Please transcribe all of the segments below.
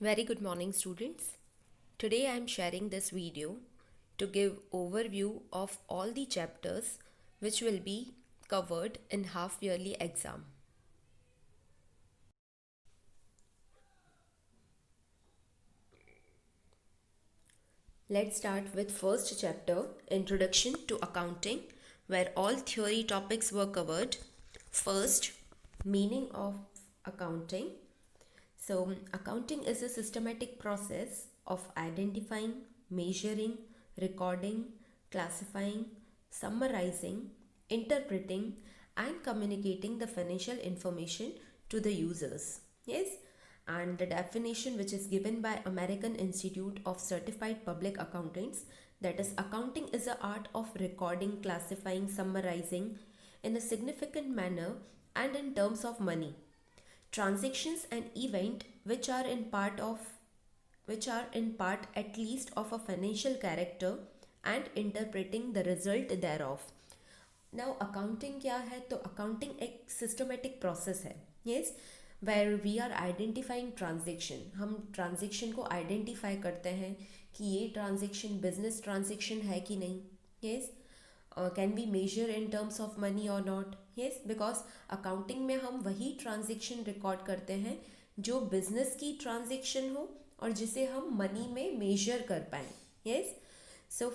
Very good morning, students. Today I am sharing this video to give overview of all the chapters which will be covered in half yearly exam. Let's start with first chapter, Introduction to Accounting, where all theory topics were covered. First, meaning of accounting. So, accounting is a systematic process of identifying, measuring, recording, classifying, summarizing, interpreting, and communicating the financial information to the users. Yes, and the definition which is given by American Institute of Certified Public Accountants, that is, accounting is the art of recording, classifying, summarizing in a significant manner and in terms of money transactions and event which are in part at least of a financial character and interpreting the result thereof. Now accounting क्या है, तो accounting एक systematic process है. Yes, where we are identifying transaction. हम transaction को identify करते हैं कि ये transaction business transaction है कि नहीं. Yes, can we measure in terms of money or not? Yes, because accounting में हम वही transaction record करते हैं जो business की transaction हो और जिसे हम money में measure कर पाएँ. Yes, so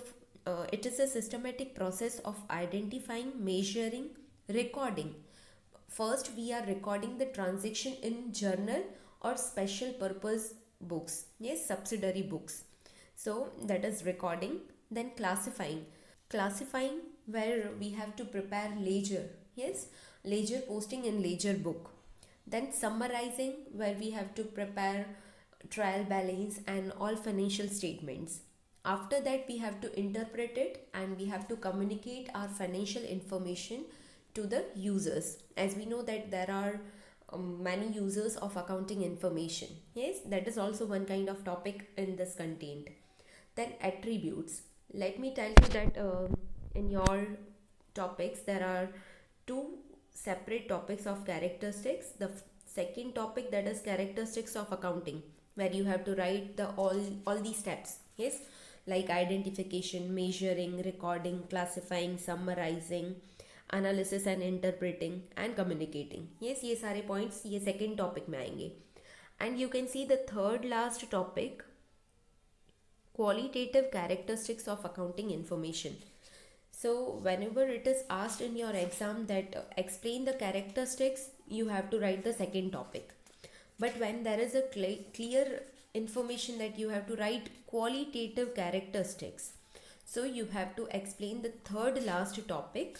it is a systematic process of identifying, measuring, recording. First, we are recording the transaction in journal or special purpose books. Yes, subsidiary books. So that is recording. Then classifying. Classifying where we have to prepare ledger. Yes, ledger posting in ledger book. Then summarizing where we have to prepare trial balance and all financial statements. After that, we have to interpret it and we have to communicate our financial information to the users. As we know that there are many users of accounting information. Yes, that is also one kind of topic in this content. Then attributes. Let me tell you that in your topics there are two separate topics of characteristics. The second topic, that is characteristics of accounting, where you have to write the all these steps. Yes, like identification, measuring, recording, classifying, summarizing, analysis and interpreting, and communicating. Yes, ये सारे points ये second topic में आएंगे. And you can see the third last topic, qualitative characteristics of accounting information. So whenever it is asked in your exam that explain the characteristics, you have to write the second topic. But when there is a clear information that you have to write qualitative characteristics, so you have to explain the third last topic.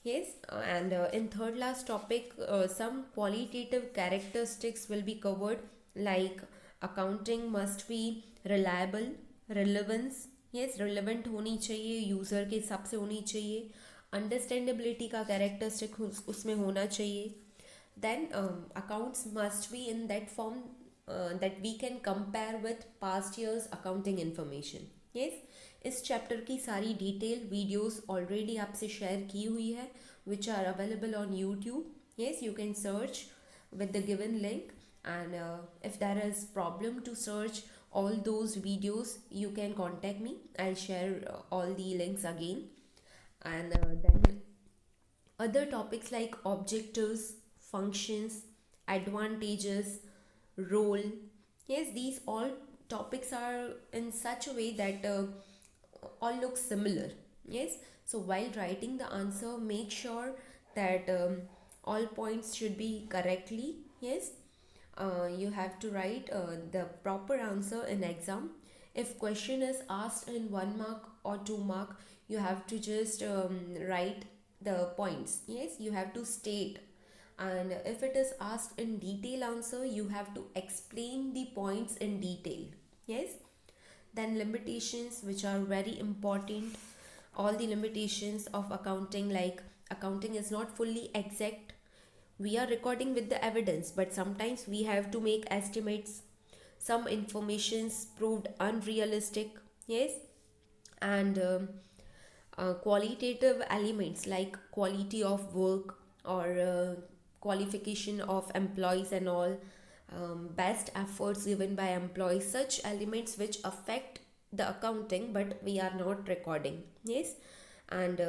Yes, and in third last topic, some qualitative characteristics will be covered, like accounting must be reliable, relevance. Yes, relevant होनी चाहिए, user के हिसाब से होनी चाहिए, understandability का characteristic उसमें होना चाहिए. Then accounts must be in that form that we can compare with past years accounting information. Yes, इस चैप्टर की सारी डिटेल वीडियोस ऑलरेडी आपसे शेयर की हुई है, which are available on YouTube. Yes, you can search with the given link, and if there is problem to search all those videos, you can contact me. I'll share all the links again. And then other topics like objectives, functions, advantages, role. Yes, these all topics are in such a way that all look similar. Yes, so while writing the answer, make sure that all points should be correctly. Yes, you have to write the proper answer in exam. If question is asked in 1 mark or 2 mark, you have to just write the points. Yes, you have to state. And if it is asked in detail answer, you have to explain the points in detail. Yes, then limitations, which are very important. All the limitations of accounting, like accounting is not fully exact. We are recording with the evidence, but sometimes we have to make estimates. Some informations proved unrealistic. Yes, and qualitative elements like quality of work or qualification of employees and all, best efforts given by employees, such elements which affect the accounting but we are not recording. Yes. And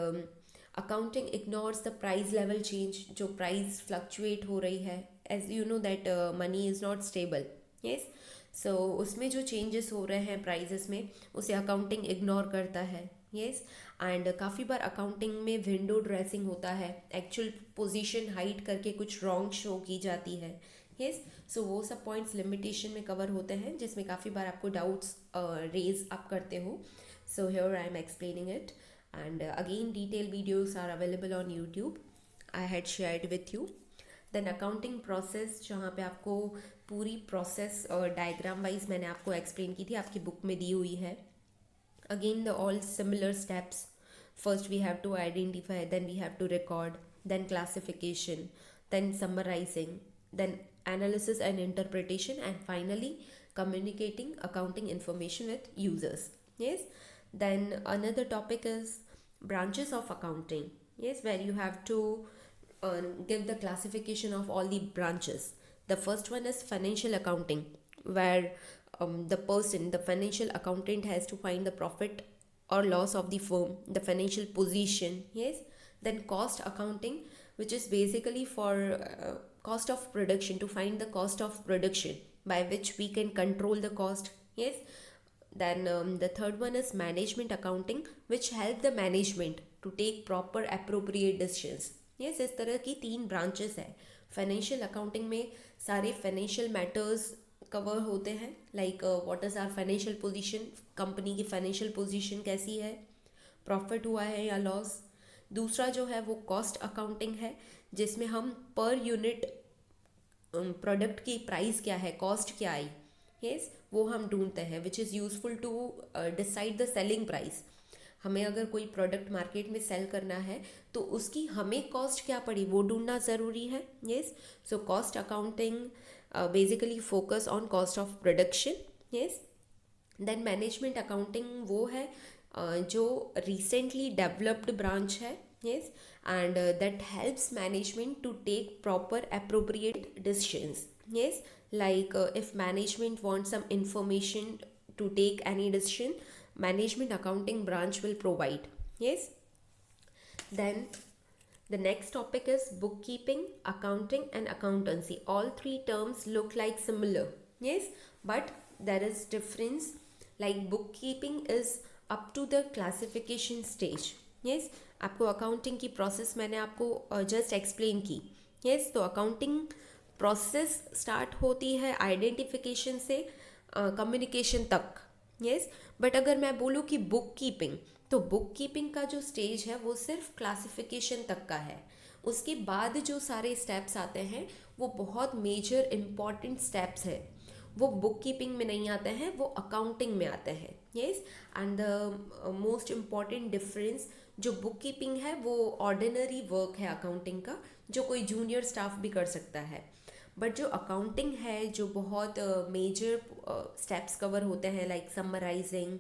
accounting ignores the price level change, जो price fluctuate हो रही है, as you know that money is not stable. Yes. So उसमें जो changes हो रहे हैं prices में, उसे accounting ignore करता है. Yes. एंड काफ़ी बार अकाउंटिंग में विंडो ड्रेसिंग होता है, एक्चुअल पोजीशन हाइड करके कुछ रॉन्ग शो की जाती है. यस. सो वो सब पॉइंट्स लिमिटेशन में कवर होते हैं, जिसमें काफ़ी बार आपको डाउट्स रेज आप करते हो. So here I am explaining it, and again detail videos are available on YouTube. I had shared with you. Then accounting process, जहाँ पे आपको पूरी प्रोसेस डायग्राम वाइज मैंने आपको एक्सप्लेन की थी, आपकी बुक में दी हुई है. Again, the all similar steps. First we have to identify, then we have to record, then classification, then summarizing, then analysis and interpretation, and finally communicating accounting information with users. Yes. Then another topic is branches of accounting. Yes, where you have to give the classification of all the branches. The first one is financial accounting, where the financial accountant has to find the profit or loss of the firm, the financial position. Yes. Then cost accounting, which is basically for cost of production, to find the cost of production by which we can control the cost. Yes. Then the third one is management accounting, which help the management to take proper appropriate decisions. Yes, इस तरह की 3 branches है. Financial accounting में सारे financial matters cover होते हैं, like what is our financial position, company की financial position कैसी है, प्रॉफिट हुआ है या लॉस. दूसरा जो है वो कॉस्ट अकाउंटिंग है, जिसमें हम पर यूनिट प्रोडक्ट की प्राइस क्या है, कॉस्ट क्या आई. यस, वो हम ढूंढते हैं, which is useful to decide the selling price. हमें अगर कोई प्रोडक्ट मार्केट में सेल करना है तो उसकी हमें कॉस्ट क्या पड़ी वो ढूंढना ज़रूरी है. Yes. So cost accounting basically focus on cost of production. Yes. Then management accounting वो है जो रिसेंटली डेवलप्ड ब्रांच है. Yes. And that helps management to take proper appropriate decisions. Yes. Like if management wants some information to take any decision, management accounting branch will provide. Yes. Then the next topic is bookkeeping, accounting and accountancy. All 3 terms look like similar. Yes, but there is difference. Like bookkeeping is up to the classification stage. Yes. आपको accounting की process मैंने आपको just explain की. Yes. तो accounting process start होती है identification से communication तक. यस. बट अगर मैं बोलूँ कि बुक कीपिंग, तो बुक कीपिंग का जो स्टेज है वो सिर्फ क्लासिफिकेशन तक का है. उसके बाद जो सारे स्टेप्स आते हैं वो बहुत मेजर इम्पॉर्टेंट स्टेप्स हैं, वो बुक कीपिंग में नहीं आते हैं, वो अकाउंटिंग में आते हैं. Yes. And the most important difference, जो बुक कीपिंग है वो ऑर्डिनरी वर्क है अकाउंटिंग का, जो कोई जूनियर स्टाफ भी कर सकता है. बट जो अकाउंटिंग है, जो बहुत मेजर स्टेप्स कवर होते हैं, like summarizing,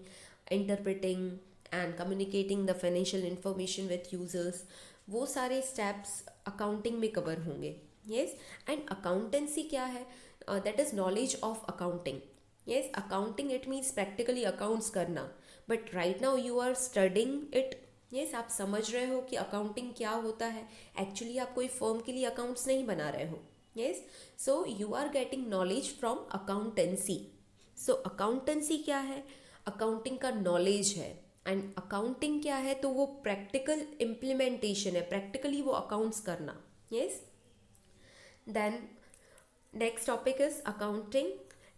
interpreting and communicating the financial information with users, वो सारे स्टेप्स अकाउंटिंग में कवर होंगे. येस. एंड अकाउंटेंसी क्या है? That is knowledge of accounting. Yes. Accounting it means practically accounts करना, but right now you are studying it. Yes. आप समझ रहे हो कि अकाउंटिंग क्या होता है. एक्चुअली आप कोई फर्म के लिए अकाउंट्स नहीं बना रहे हो. Yes, so you are getting knowledge from accountancy. So accountancy क्या है? अकाउंटिंग का नॉलेज है. एंड अकाउंटिंग क्या है? तो वो प्रैक्टिकल इम्प्लीमेंटेशन है, प्रैक्टिकली वो अकाउंट्स करना. Yes. Then next topic is accounting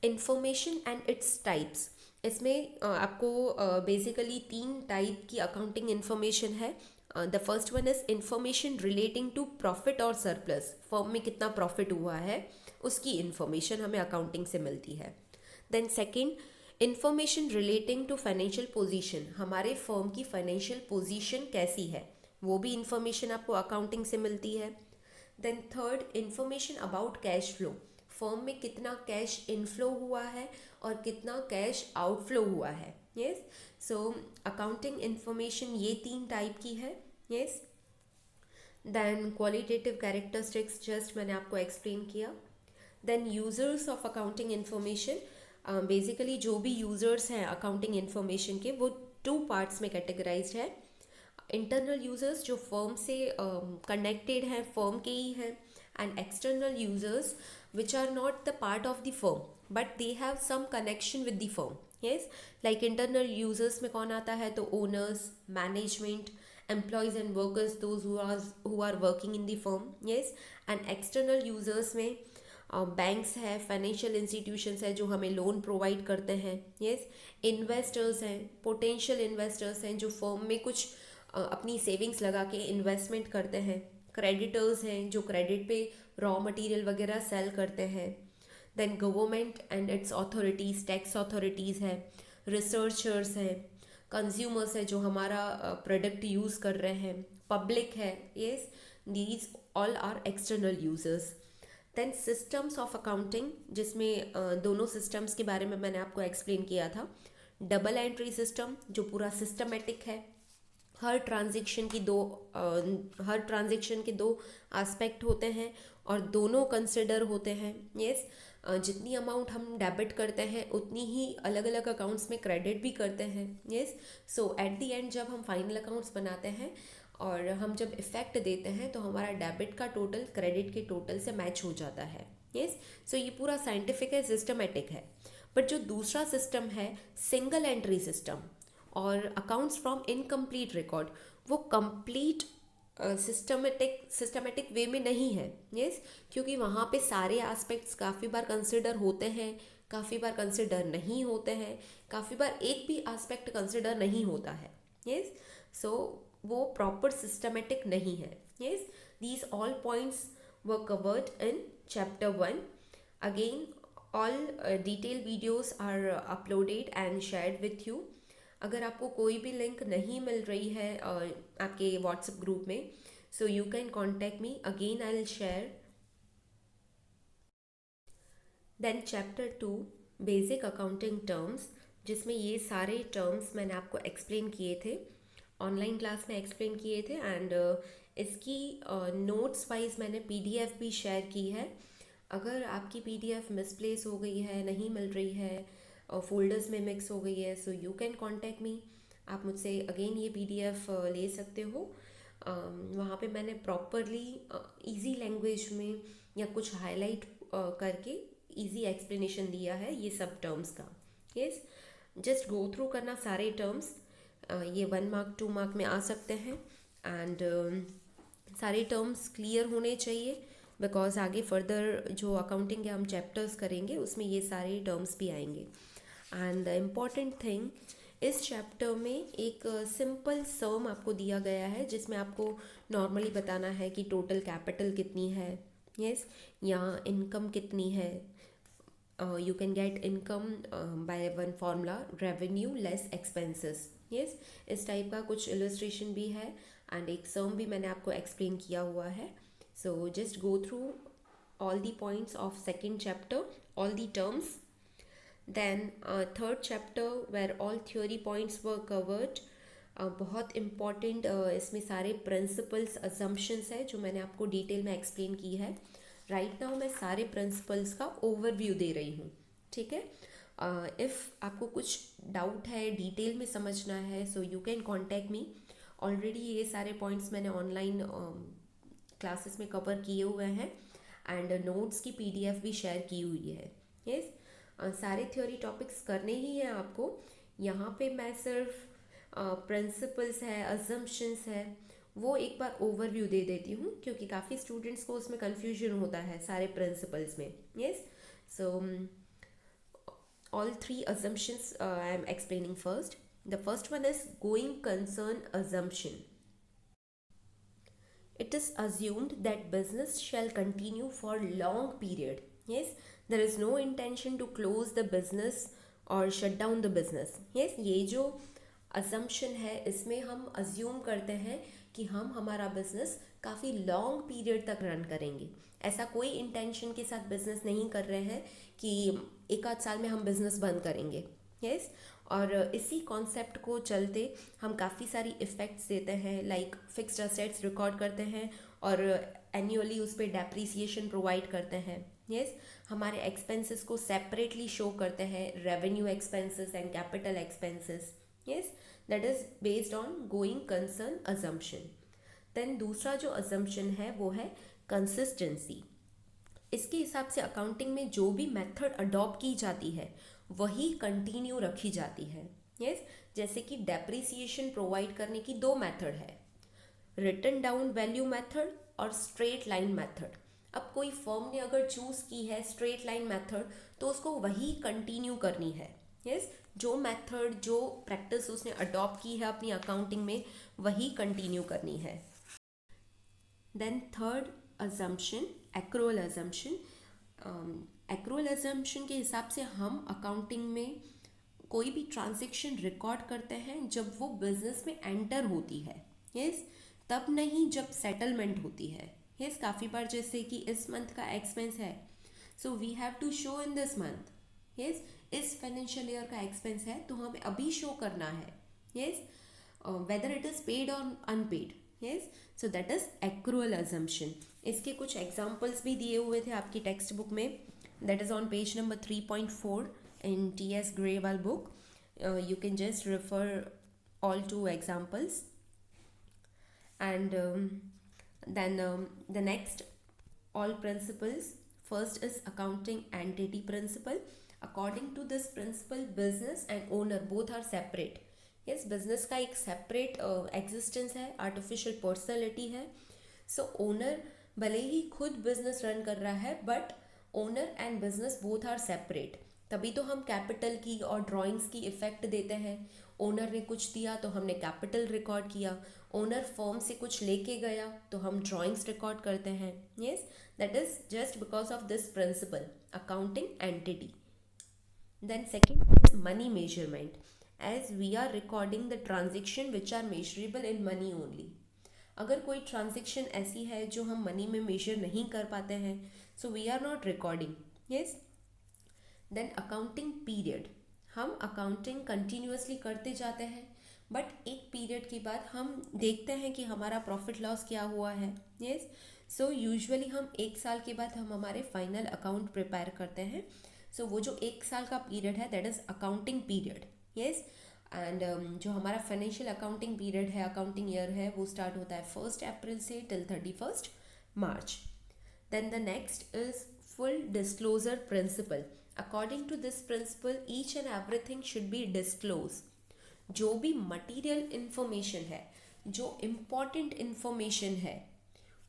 information and its types. इसमें आपको बेसिकली 3 टाइप की अकाउंटिंग इन्फॉर्मेशन है. The first one is information relating to profit और सरप्लस. फर्म में कितना प्रॉफिट हुआ है उसकी इन्फॉर्मेशन हमें अकाउंटिंग से मिलती है. Then second, information relating to financial position. हमारे फर्म की फाइनेंशियल पोजीशन कैसी है, वो भी इंफॉर्मेशन आपको अकाउंटिंग से मिलती है. Then third, information about cash flow. Firm में कितना कैश इनफ्लो हुआ है और कितना कैश आउटफ्लो हुआ है. यस. सो अकाउंटिंग इंफॉर्मेशन ये 3 टाइप की है. Yes. Then qualitative characteristics just मैंने आपको एक्सप्लेन किया. Then users of accounting information, basically जो भी यूज़र्स हैं अकाउंटिंग इन्फॉर्मेशन के वो टू पार्ट्स में कैटेगराइज्ड है. इंटरनल यूज़र्स जो फर्म से कनेक्टेड हैं, फर्म के ही हैं, and external users which are not the part of the firm but they have some connection with the firm. Yes, like internal users में कौन आता है, तो owners, management, employees and workers, those who are working in the firm. Yes, and external users में banks है, financial institutions है जो हमें लोन प्रोवाइड करते हैं. यस, इन्वेस्टर्स हैं, पोटेंशियल इन्वेस्टर्स हैं जो फर्म में कुछ अपनी सेविंग्स लगा के इन्वेस्टमेंट करते हैं. क्रेडिटर्स हैं जो क्रेडिट पे रॉ मटेरियल वगैरह सेल करते हैं. Then government and its authorities, tax authorities है, रिसर्चर्स हैं, कंज्यूमर्स है जो हमारा प्रोडक्ट यूज़ कर रहे हैं, पब्लिक है. Yes, these all are external users. Then systems of accounting, जिसमें दोनों सिस्टम्स के बारे में मैंने आपको एक्सप्लेन किया था. डबल एंट्री सिस्टम जो पूरा सिस्टमेटिक है, हर ट्रांजेक्शन के दो एस्पेक्ट होते हैं और दोनों कंसिडर होते हैं. यस, जितनी अमाउंट हम डेबिट करते हैं उतनी ही अलग अलग अकाउंट्स में क्रेडिट भी करते हैं. Yes, so at the end जब हम फाइनल अकाउंट्स बनाते हैं और हम जब इफेक्ट देते हैं तो हमारा डेबिट का टोटल क्रेडिट के टोटल से मैच हो जाता है. यस, सो ये पूरा साइंटिफिक है, सिस्टमेटिक है. बट जो दूसरा सिस्टम है सिंगल एंट्री सिस्टम और अकाउंट्स फ्रॉम इनकम्प्लीट रिकॉर्ड, वो कंप्लीट सिस्टमेटिक वे में नहीं है. यस, क्योंकि वहाँ पे सारे एस्पेक्ट्स काफ़ी बार कंसिडर होते हैं, काफ़ी बार कंसिडर नहीं होते हैं, काफ़ी बार एक भी एस्पेक्ट कंसिडर नहीं होता है. यस, सो वो प्रॉपर सिस्टमेटिक नहीं है. Yes, these all points were covered in chapter 1. Again all detail videos are uploaded and shared with you. अगर आपको कोई भी लिंक नहीं मिल रही है आपके व्हाट्सएप ग्रुप में, so you can contact me. Again I will share. Then chapter 2 basic accounting terms, जिसमें ये सारे टर्म्स मैंने आपको एक्सप्लेन किए थे, ऑनलाइन क्लास में एक्सप्लेन किए थे. एंड इसकी नोट्स वाइज मैंने पीडीएफ भी शेयर की है. अगर आपकी पीडीएफ मिसप्लेस हो गई है, नहीं मिल रही है, फोल्डर्स में मिक्स हो गई है, सो यू कैन कॉन्टेक्ट मी. आप मुझसे अगेन ये पीडीएफ ले सकते हो. वहाँ पे मैंने प्रॉपरली इजी लैंग्वेज में या कुछ हाईलाइट करके इजी एक्सप्लेनेशन दिया है ये सब टर्म्स का. यस, जस्ट गो थ्रू करना सारे टर्म्स. ये 1 मार्क 2 मार्क में आ सकते हैं. एंड सारे टर्म्स क्लियर होने चाहिए बिकॉज आगे फर्दर जो अकाउंटिंग के हम चैप्टर्स करेंगे उसमें ये सारे टर्म्स भी आएंगे. एंड द इम्पॉर्टेंट थिंग, इस चैप्टर में एक सिंपल सम आपको दिया गया है जिसमें आपको नॉर्मली बताना है कि टोटल कैपिटल कितनी है. यस, या इनकम कितनी है. You can get income by one formula, revenue less expenses. Yes, इस टाइप का कुछ इलस्ट्रेशन भी है एंड एक सम भी मैंने आपको एक्सप्लेन किया हुआ है. सो just go through all the points of second chapter, all the terms. Then third chapter where all theory points were covered. बहुत important इसमें सारे principles assumptions है जो मैंने आपको डिटेल में एक्सप्लेन की है. राइट नाउ मैं सारे principles का ओवरव्यू दे रही हूँ. ठीक है, इफ़ आपको कुछ डाउट है, डिटेल में समझना है, so you can contact me. Already ये सारे पॉइंट्स मैंने ऑनलाइन क्लासेस में कवर किए हुए हैं एंड नोट्स की पीडीएफ भी शेयर की हुई है. यस, सारे थ्योरी टॉपिक्स करने ही हैं आपको. यहाँ पे मैं सिर्फ प्रिंसिपल्स है, अजम्पशंस है, वो एक बार ओवरव्यू दे देती हूँ क्योंकि काफ़ी स्टूडेंट्स को उसमें कन्फ्यूजन होता है सारे प्रिंसिपल्स में. Yes, so all 3 assumptions I am explaining first. The first one is going concern assumption. It is assumed that business shall continue for long period. Yes, there is no intention to close the business or shut down the business. Yes, ये जो assumption है इसमें हम assume करते हैं कि हम हमारा business काफ़ी long period तक रन करेंगे. ऐसा कोई intention के साथ business नहीं कर रहे हैं कि एक आध साल में हम business बंद करेंगे. Yes, और इसी कॉन्सेप्ट को चलते हम काफ़ी सारी इफ़ेक्ट्स देते हैं, लाइक फिक्स्ड असेट्स रिकॉर्ड करते हैं और एनुअली उस पर डेप्रिसिएशन प्रोवाइड करते हैं. यस हमारे एक्सपेंसेस को सेपरेटली शो करते हैं, revenue expenses and capital expenses. Yes that is based on going concern assumption. देन दूसरा जो अजम्पशन है वो है कंसिस्टेंसी. इसके हिसाब से अकाउंटिंग में जो भी मेथड अडॉप्ट की जाती है वही कंटिन्यू रखी जाती है. यस जैसे कि डेप्रिसिएशन प्रोवाइड करने की दो मेथड है, रिटन डाउन वैल्यू मेथड और स्ट्रेट लाइन मेथड. अब कोई फर्म ने अगर चूज की है स्ट्रेट लाइन मेथड तो उसको वही कंटिन्यू करनी है. यस जो मेथड जो प्रैक्टिस उसने अडॉप्ट की है अपनी अकाउंटिंग में वही कंटिन्यू करनी है. Then third assumption, accrual assumption. accrual assumption के हिसाब से हम अकाउंटिंग में कोई भी ट्रांजेक्शन रिकॉर्ड करते हैं जब वो बिजनेस में एंटर होती है. यस तब नहीं जब सेटलमेंट होती है. यस काफ़ी बार जैसे कि इस मंथ का एक्सपेंस है so we have to show in this month. Yes इस फाइनेंशियल ईयर का एक्सपेंस है तो हमें अभी शो करना है. Yes whether it is paid और unpaid. Yes so that is accrual assumption. इसके कुछ एग्जाम्पल्स भी दिए हुए थे आपकी टेक्स्ट बुक में. That is on page number 3.4 in T.S. Grewal book. You can just refer all two examples. And then the next all principles. First is accounting entity principle. According to this principle, business and owner both are separate. Yes business का एक separate existence है, artificial personality है. सो owner भले ही खुद business run कर रहा है but owner and business both are separate. तभी तो हम कैपिटल की और ड्राइंग्स की इफेक्ट देते हैं. ओनर ने कुछ दिया तो हमने कैपिटल रिकॉर्ड किया, ओनर फॉर्म से कुछ लेके गया तो हम ड्राइंग्स रिकॉर्ड करते हैं. Yes that is just because of this principle accounting entity. Then second is money measurement. as we are recording the transaction which are measurable in money only. अगर कोई ट्रांजेक्शन ऐसी है जो हम मनी में major नहीं कर पाते हैं so we are not recording. Yes then accounting period. हम अकाउंटिंग कंटिन्यूसली करते जाते हैं बट एक पीरियड के बाद हम देखते हैं कि हमारा प्रॉफिट लॉस क्या हुआ है. यस सो यूजुअली हम एक साल के बाद हम हमारे फाइनल अकाउंट प्रिपेयर करते हैं. सो वो जो एक साल का पीरियड है that is accounting period. Yes and जो हमारा फाइनेंशियल अकाउंटिंग पीरियड है, अकाउंटिंग ईयर है, वो स्टार्ट होता है 1 अप्रैल से till 31 March. Then the next is full disclosure principle. According to this principle each and everything should be disclose. जो भी मटीरियल इन्फॉर्मेशन है, जो इम्पॉर्टेंट इन्फॉर्मेशन है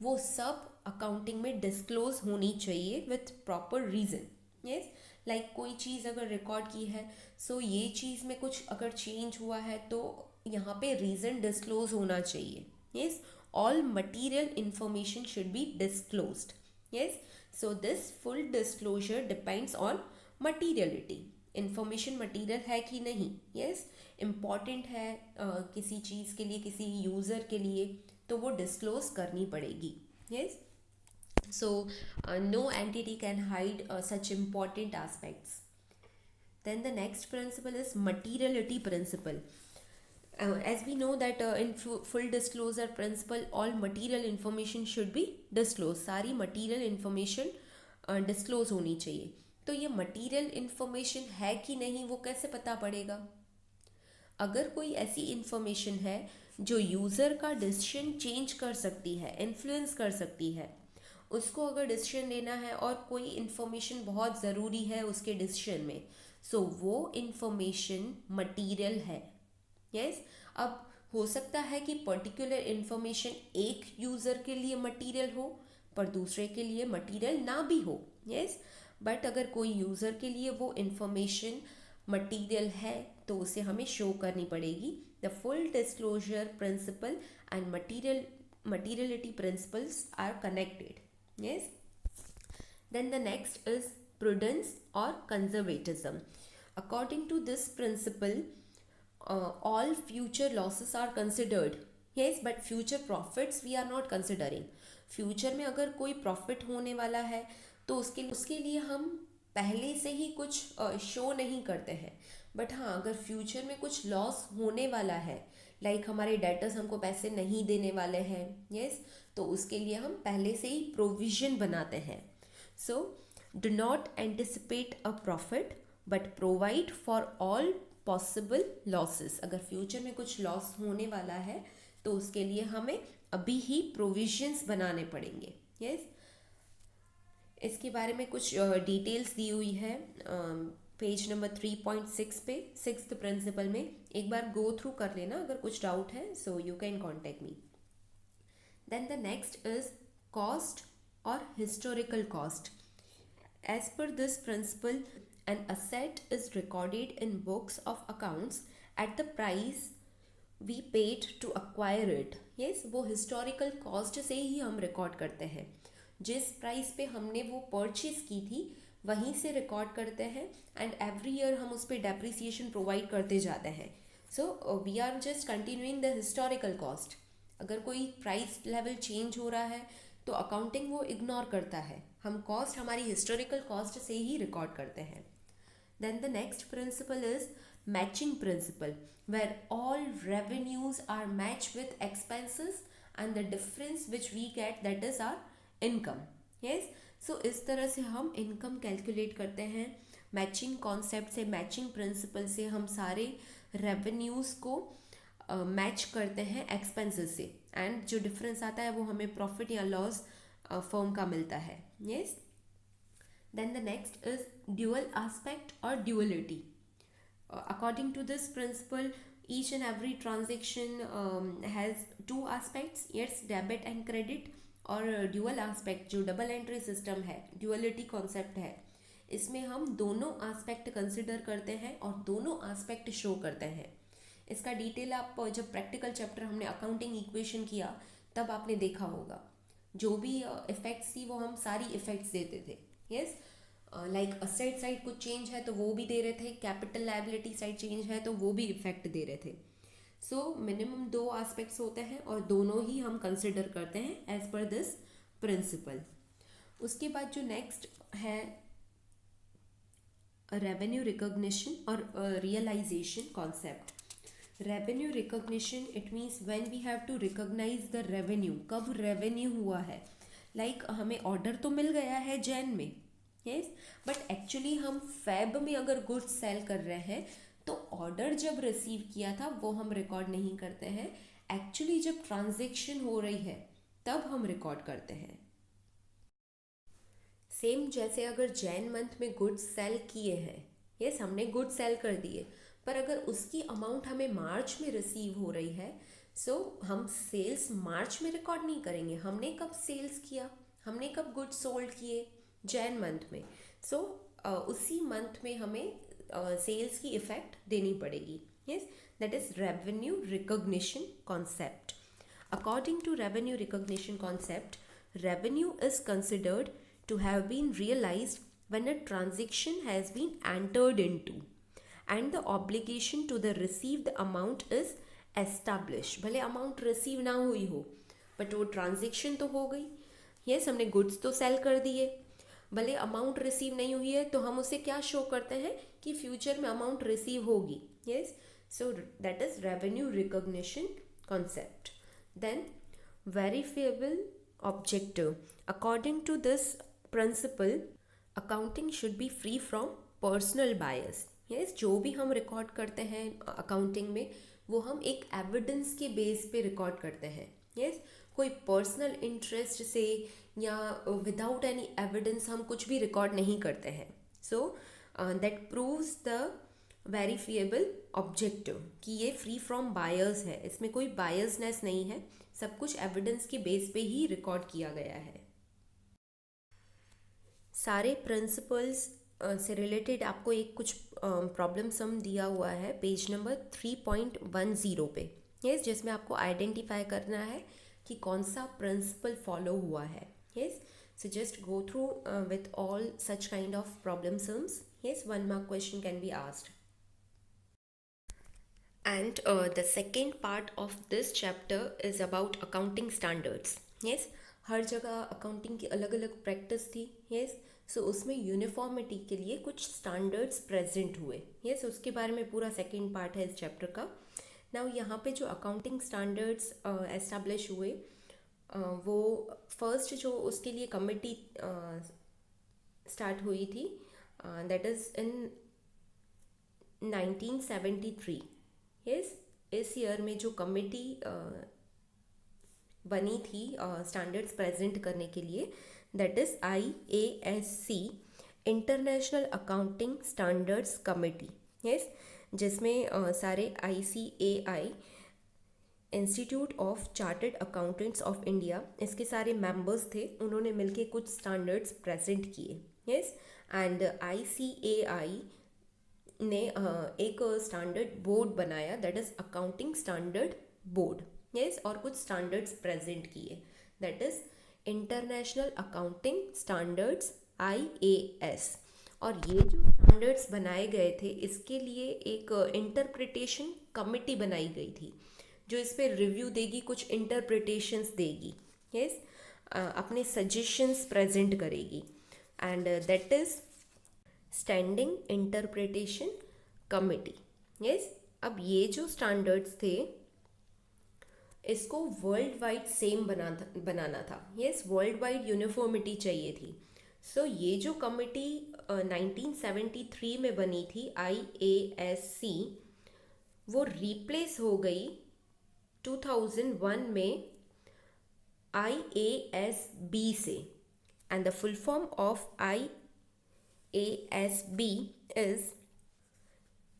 वो सब अकाउंटिंग में डिस्क्लोज होनी चाहिए with proper reason. Yes like कोई चीज़ अगर रिकॉर्ड की है सो ये चीज़ में कुछ अगर चेंज हुआ है तो यहाँ पे रीज़न डिस्क्लोज होना चाहिए. Yes all material information should be disclosed. Yes so this full disclosure depends on materiality. Information material है कि नहीं. यस इम्पॉर्टेंट है किसी चीज़ के लिए, किसी यूज़र के लिए, तो वो डिस्क्लोज करनी पड़ेगी. Yes so no entity can hide such important aspects. Then the next principle is materiality principle. As we know that in full disclosure principle all material information should be disclosed. सारी material information disclose होनी चाहिए. तो ये material information है कि नहीं वो कैसे पता पड़ेगा? अगर कोई ऐसी information है जो यूज़र का डिसीजन चेंज कर सकती है, इन्फ्लुएंस कर सकती है, उसको अगर डिसीजन लेना है और कोई इन्फॉर्मेशन बहुत ज़रूरी है उसके डिसीजन में सो वो इन्फॉर्मेशन मटीरियल है. यस अब हो सकता है कि पर्टिकुलर इन्फॉर्मेशन एक यूज़र के लिए मटीरियल हो पर दूसरे के लिए मटीरियल ना भी हो. यस बट अगर कोई यूज़र के लिए वो इन्फॉर्मेशन मटीरियल है तो उसे हमें शो करनी पड़ेगी. The full disclosure principle and materiality principles are connected. Yes. Then the next is prudence or conservatism. According to this principle, all future losses are considered. Yes, but future profits we are not considering. Future में अगर कोई profit होने वाला है तो उसके लिए हम पहले से ही कुछ शो नहीं करते हैं. बट हाँ अगर फ्यूचर में कुछ लॉस होने वाला है लाइक हमारे डेटर्स हमको पैसे नहीं देने वाले हैं. यस तो उसके लिए हम पहले से ही प्रोविज़न बनाते हैं. So do not anticipate a profit but provide for all possible losses. अगर फ्यूचर में कुछ लॉस होने वाला है तो उसके लिए हमें अभी ही प्रोविजंस बनाने पड़ेंगे। यस, इसके बारे में कुछ डिटेल्स दी हुई है पेज नंबर 3.6 पे, सिक्स्थ प्रिंसिपल में। एक बार गो थ्रू कर लेना, अगर कुछ डाउट है so you can contact me. Then the next is cost और historical cost. As per this principle, an asset is recorded in books of accounts at the price we paid to acquire it. Yes, वो historical cost से ही हम record करते हैं। जिस price पे हमने वो परचेज की थी वहीं से रिकॉर्ड करते हैं, एंड एवरी ईयर हम उस पर डेप्रिसिएशन प्रोवाइड करते जाते हैं। So we are just continuing the historical cost. अगर कोई प्राइस लेवल चेंज हो रहा है तो अकाउंटिंग वो इग्नोर करता है, हम कॉस्ट हमारी हिस्टोरिकल कॉस्ट से ही रिकॉर्ड करते हैं। Then the next principle is matching principle, where all revenues are match with expenses and the difference which we get that is our income. Yes, so इस तरह से हम इनकम कैलकुलेट करते हैं। Matching concept से, matching principle से हम सारे रेवेन्यूज को मैच करते हैं एक्सपेंसेस से, एंड जो डिफरेंस आता है वो हमें प्रॉफिट या लॉस फर्म का मिलता है। Yes, then the next is dual aspect और duality. According to this principle, each and every transaction has two aspects, yes, debit and credit। और ड्यूअल एस्पेक्ट जो डबल एंट्री सिस्टम है, duality concept है, इसमें हम दोनों एस्पेक्ट कंसिडर करते हैं और दोनों एस्पेक्ट शो करते हैं। इसका डिटेल आप जब प्रैक्टिकल चैप्टर हमने अकाउंटिंग इक्वेशन किया तब आपने देखा होगा। जो भी इफेक्ट्स थी वो हम सारी इफेक्ट्स देते थे। यस, लाइक असेट साइड कुछ चेंज है तो वो भी दे रहे थे, कैपिटल लायबिलिटी साइड चेंज है तो वो भी इफेक्ट दे रहे थे। सो मिनिमम दो एस्पेक्ट्स होते हैं और दोनों ही हम कंसिडर करते हैं एज पर दिस प्रिंसिपल। उसके बाद जो नेक्स्ट है रेवेन्यू रिकॉग्निशन और realisation concept. Revenue recognition, it means when we have to recognise the revenue, कब रेवेन्यू हुआ है। लाइक हमें ऑर्डर तो मिल गया है जैन में, यस, बट एक्चुअली हम फेब में अगर गुड्स सेल कर रहे हैं तो ऑर्डर जब रिसीव किया था वो हम रिकॉर्ड नहीं करते हैं, एक्चुअली जब ट्रांजेक्शन हो रही है तब हम रिकॉर्ड करते हैं। सेम जैसे अगर जैन मंथ में गुड्स सेल किए हैं, यस, हमने गुड्स सेल कर दिए, पर अगर उसकी अमाउंट हमें मार्च में रिसीव हो रही है सो हम सेल्स मार्च में रिकॉर्ड नहीं करेंगे। हमने कब सेल्स किया, हमने कब गुड्स सोल्ड किए, जैन मंथ में। सो उसी मंथ में हमें सेल्स की इफेक्ट देनी पड़ेगी। Yes, that is revenue recognition concept. According to revenue recognition concept, revenue is considered to have been realized when a transaction has been entered into and the obligation to the received amount is established। भले amount receive ना हुई हो but वो transaction तो हो गई। Yes, हमने goods तो सेल कर दिए, भले अमाउंट रिसीव नहीं हुई है तो हम उसे क्या शो करते हैं कि फ्यूचर में अमाउंट रिसीव होगी। Yes, so that is revenue recognition concept. Then verifiable objective, according to this principle accounting should be free from personal bias। yes, जो भी हम रिकॉर्ड करते हैं अकाउंटिंग में वो हम एक एविडेंस के बेस पे रिकॉर्ड करते हैं। yes, कोई पर्सनल इंटरेस्ट से या विदाउट एनी एविडेंस हम कुछ भी रिकॉर्ड नहीं करते हैं। So that proves the verifiable objective कि ये फ्री फ्रॉम बायर्स है, इसमें कोई बायसनेस नहीं है, सब कुछ एविडेंस के बेस पे ही रिकॉर्ड किया गया है। सारे प्रिंसिपल्स से रिलेटेड आपको एक कुछ प्रॉब्लम सम दिया हुआ है पेज नंबर 3.10 पे। यस, जिसमें आपको आइडेंटिफाई करना है कि कौन सा प्रिंसिपल फॉलो हुआ है। Yes, so just go through with all such kind of problem sums. Yes, 1 mark question can be asked। And the second part of this chapter is about accounting standards। yes, हर जगह accounting की अलग अलग practice थी। yes, सो उसमें uniformity के लिए कुछ standards present हुए। yes, उसके बारे में पूरा सेकेंड पार्ट है इस चैप्टर का। नाउ यहाँ पे जो अकाउंटिंग स्टैंडर्ड्स एस्टैब्लिश हुए वो फर्स्ट जो उसके लिए कमिटी स्टार्ट हुई थी, दैट इज़ इन 1973। यस, इस ईयर में जो कमिटी बनी थी स्टैंडर्ड्स प्रेजेंट करने के लिए, that is IASC, international accounting standards committee. Yes, जिसमें सारे ICAI, institute of chartered accountants of India, इसके सारे मेंबर्स थे, उन्होंने मिलके कुछ स्टैंडर्ड्स प्रेजेंट किए। यस, एंड ICAI ने एक स्टैंडर्ड बोर्ड बनाया, that is accounting standard board. Yes, और कुछ स्टैंडर्ड्स प्रेजेंट किए, that is international accounting standards IAS। और ये जो स्टैंडर्ड्स बनाए गए थे, इसके लिए एक इंटरप्रिटेशन कमिटी बनाई गई थी, जो इस पर रिव्यू देगी, कुछ इंटरप्रिटेशंस देगी। यस, अपने सजेशंस प्रेजेंट करेगी, and that is standing interpretation committee. Yes, अब ये जो स्टैंडर्ड्स थे, इसको वर्ल्ड वाइड सेम बनाना था। यस, वर्ल्ड वाइड यूनिफॉर्मिटी चाहिए थी। सो ये जो कमिटी 1973 में बनी थी, IASC, वो रिप्लेस हो गई 2001 में IASB से, and the full form of IASB is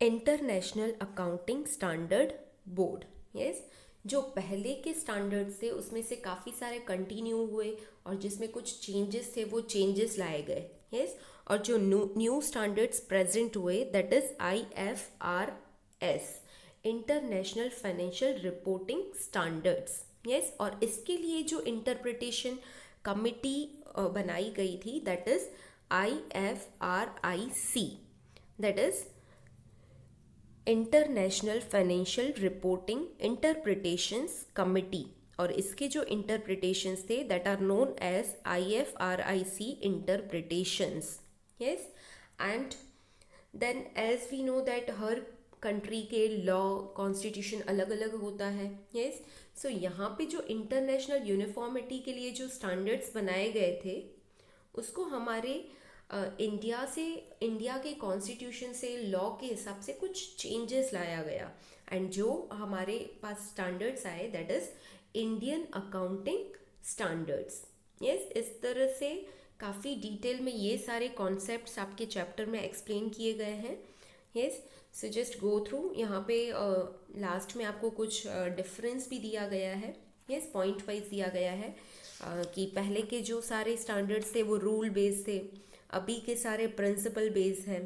international accounting standard board. Yes, जो पहले के स्टैंडर्ड्स थे उसमें से काफ़ी सारे कंटिन्यू हुए, और जिसमें कुछ चेंजेस थे वो चेंजेस लाए गए। यस, और जो न्यू स्टैंडर्ड्स प्रेजेंट हुए, that is IFRS, international financial reporting standards. Yes, और इसके लिए जो इंटरप्रिटेशन कमिटी बनाई गई थी, that is IFRIC, that is international financial reporting interpretations committee. और इसके जो इंटरप्रिटेशंस थे, that are known as IFRIC interpretations. Yes, and then as we know that हर कंट्री के लॉ कॉन्स्टिट्यूशन अलग अलग होता है। यस, सो यहाँ पे जो इंटरनेशनल यूनिफॉर्मिटी के लिए जो स्टैंडर्ड्स बनाए गए थे, उसको हमारे इंडिया के कॉन्स्टिट्यूशन से, लॉ के हिसाब से कुछ चेंजेस लाया गया, एंड जो हमारे पास स्टैंडर्ड्स आए, that is Indian accounting standards. Yes, इस तरह से काफ़ी डिटेल में ये सारे कॉन्सेप्ट्स आपके चैप्टर में एक्सप्लेन किए गए हैं। Yes, so just go through. यहाँ पे लास्ट में आपको कुछ डिफरेंस भी दिया गया है। यस, पॉइंट वाइज दिया गया है कि पहले के जो सारे स्टैंडर्ड्स थे वो रूल बेस्ड थे, अभी के सारे प्रिंसिपल बेस हैं।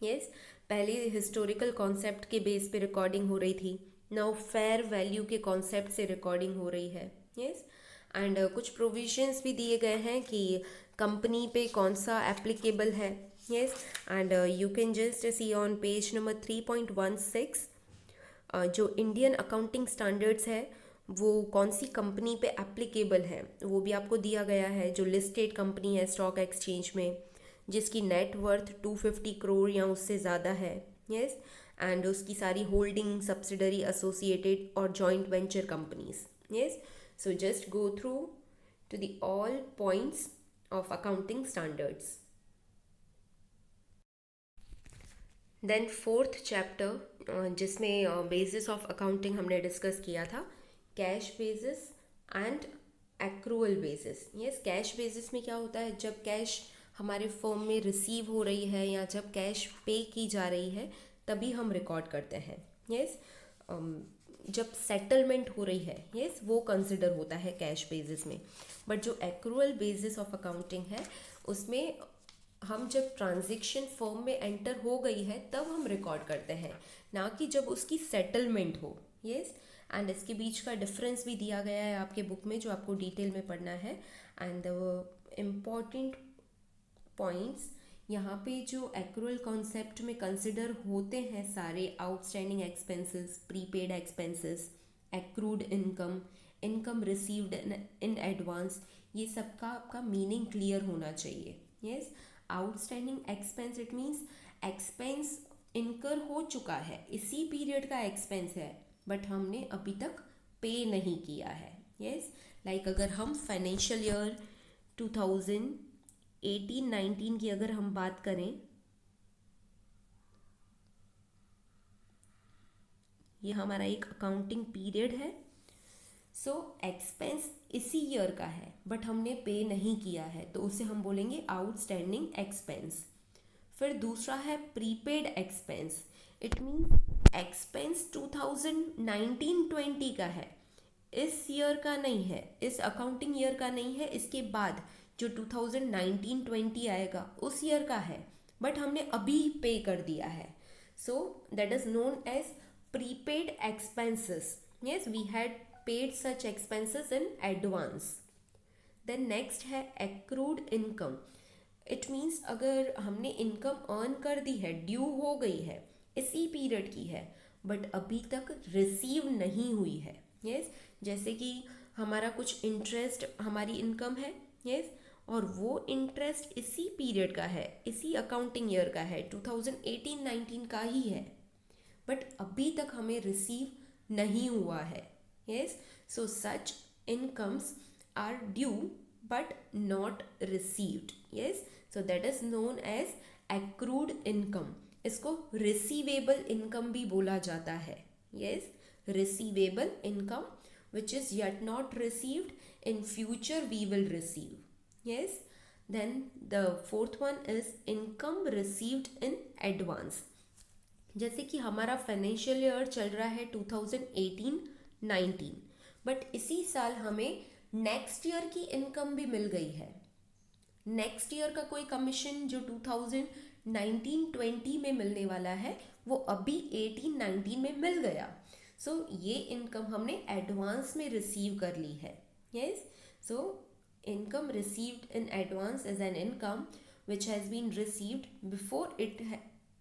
यस, पहले हिस्टोरिकल कॉन्सेप्ट के बेस पे रिकॉर्डिंग हो रही थी, नाउ फेयर वैल्यू के कॉन्सेप्ट से रिकॉर्डिंग हो रही है। यस, एंड कुछ प्रोविजंस भी दिए गए हैं कि कंपनी पे कौन सा एप्लीकेबल है। Yes, and you can just see on page number 3.16 जो इंडियन अकाउंटिंग स्टैंडर्ड्स है वो कौन सी कंपनी पे एप्लीकेबल है, वो भी आपको दिया गया है। जो लिस्टेड कंपनी है स्टॉक एक्सचेंज में, जिसकी नेट वर्थ 250 करोड़ या उससे ज़्यादा है। यस, एंड उसकी सारी होल्डिंग, सब्सिडरी, एसोसिएटेड और joint venture companies. Yes, so just go through to the all points of accounting standards. Then fourth chapter, जिसमें बेसिस ऑफ अकाउंटिंग हमने डिस्कस किया था, cash basis and accrual basis. Yes, cash basis में क्या होता है, जब कैश हमारे फर्म में रिसीव हो रही है या जब कैश पे की जा रही है, तभी हम रिकॉर्ड करते हैं। यस, जब सेटलमेंट हो रही है, यस, वो कंसिडर होता है कैश बेसिस में। बट जो एक्रूअल बेसिस ऑफ अकाउंटिंग है, उसमें हम जब ट्रांजैक्शन फर्म में एंटर हो गई है तब हम रिकॉर्ड करते हैं, ना कि जब उसकी सेटलमेंट हो। यस, एंड इसके बीच का डिफरेंस भी दिया गया है आपके बुक में, जो आपको डिटेल में पढ़ना है। एंड द इम्पॉर्टेंट पॉइंट्स यहाँ पे जो एक्रूअल कॉन्सेप्ट में कंसिडर होते हैं, सारे outstanding expenses, prepaid expenses, accrued income, income received in advance, ये सब का आपका मीनिंग क्लियर होना चाहिए। Yes, outstanding expense, it means expense इनकर हो चुका है, इसी पीरियड का एक्सपेंस है, बट हमने अभी तक पे नहीं किया है। यस, लाइक अगर हम फाइनेंशियल ईयर 2018 2018-19 की अगर हम बात करें, ये हमारा एक अकाउंटिंग पीरियड है। सो एक्सपेंस इसी ईयर का है बट हमने पे नहीं किया है तो उसे हम बोलेंगे आउटस्टैंडिंग एक्सपेंस। फिर दूसरा है prepaid expense. It means expense 2019-20 का है, इस ईयर का नहीं है, इस अकाउंटिंग ईयर का नहीं है, इसके बाद जो 2019-20 आएगा उस ईयर का है बट हमने अभी पे कर दिया है। So that is known as prepaid expenses. Yes, we had paid such expenses in advance. Then next है accrued income. It means अगर हमने इनकम अर्न कर दी है, ड्यू हो गई है, इसी पीरियड की है बट अभी तक रिसीव नहीं हुई है। यस, जैसे कि हमारा कुछ इंटरेस्ट हमारी इनकम है, यस, और वो इंटरेस्ट इसी पीरियड का है, इसी अकाउंटिंग ईयर का है, 2018-19 का ही है बट अभी तक हमें रिसीव नहीं हुआ है। Yes, so such incomes are due but not received. Yes, so that is known as accrued income. इसको रिसीवेबल इनकम भी बोला जाता है। Yes, receivable income which is yet not received, in future we will receive. Yes, then the fourth one is income received in advance. जैसे कि हमारा financial year चल रहा है 2018-19 बट इसी साल हमें नेक्स्ट ईयर की इनकम भी मिल गई है। नेक्स्ट ईयर का कोई कमीशन जो 2019-20 में मिलने वाला है वो अभी 18-19 में मिल गया। सो ये इनकम हमने एडवांस में रिसीव कर ली है। Yes, so income received in advance is an income which has been received before